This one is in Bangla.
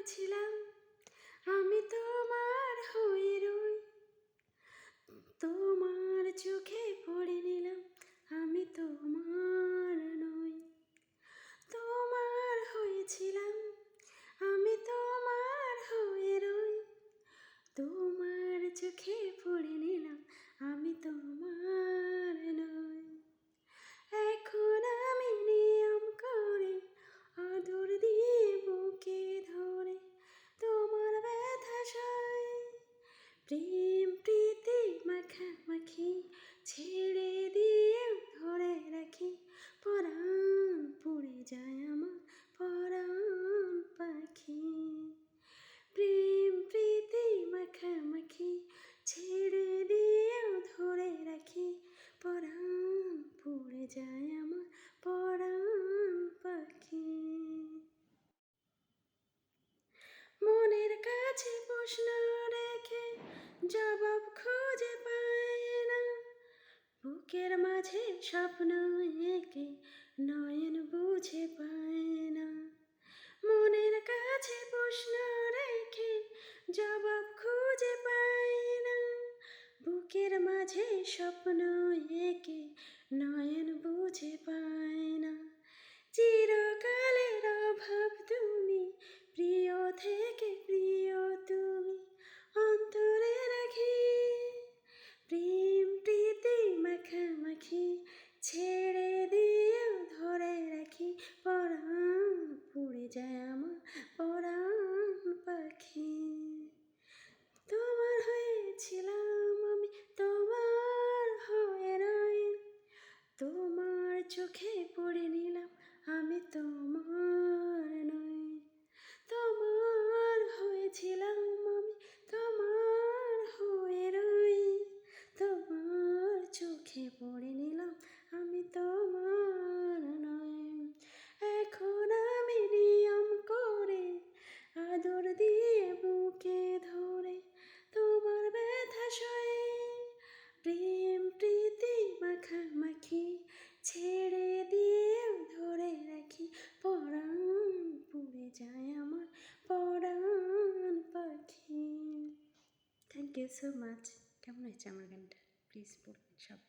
হয়েছিলাম, আমি তোমার হয়ে রই, তোমার চোখে পড়ে নিলাম আমি তোমার নই। তোমার হয়েছিলাম, আমি তোমার হয়ে রই, তোমার চোখে পড়ে নিলাম আমি তোমার নই। এখন আমি নিয়ম করে আদর দিয়ে বুকে ধরে তোমার ব্যথা সই, প্রেম প্রীতি মাখামাখি ছেড়ে দিয়ে ধরে রাখি, পরাণ পড়ে যায় আমার পরাণ পাখি। প্রেম প্রীতি মাখামাখি ছেড়ে দিয়েও ধরে রাখি, পরাণ পড়ে যায় আমার পরাণ পাখি। মনের কাছে প্রশ্ন রেখে জবাব খুঁজে পায় না, বুকের মাঝে স্বপ্ন এঁকে নয়ন বুঝে পায় না। মনের কাছে প্রশ্ন রেখে জবাব খুঁজে পাই না, বুকের মাঝে স্বপ্ন এঁকে নয়ন বুঝে পায় না। চিরকালের অভাব তুমি, প্রিয় থেকে প্রিয় তুমি অন্তরে রাখি, প্রেম প্রীতি মাখামাখি ছেড়ে দিয়েও ধরে রাখি, পরাণ পড়ে যায় আমার পরাণ পাখি। তোমার হয়েছিলাম আমি তোমার হয়ে রই, তোমার চোখে পড়ে নিলাম আমি তোমার নই। তোমার হয়েছিলাম আমি তোমার হয়ে রই, তোমার চোখে পড়ে নিলাম আমি তোমার নই। এখন আমি নিয়ম করে আদর দিয়ে বুকে ধরে তোমার ব্যথা সই, প্রেম প্রীতি মাখামাখি ছেড়ে দিয়েও ধরে রাখি, পরাণ পড়ে যায় আমার পরাণ পাখি। Thank you so much. কেমন হয়েছে আমার গানটা প্লিজ বলবেন সব।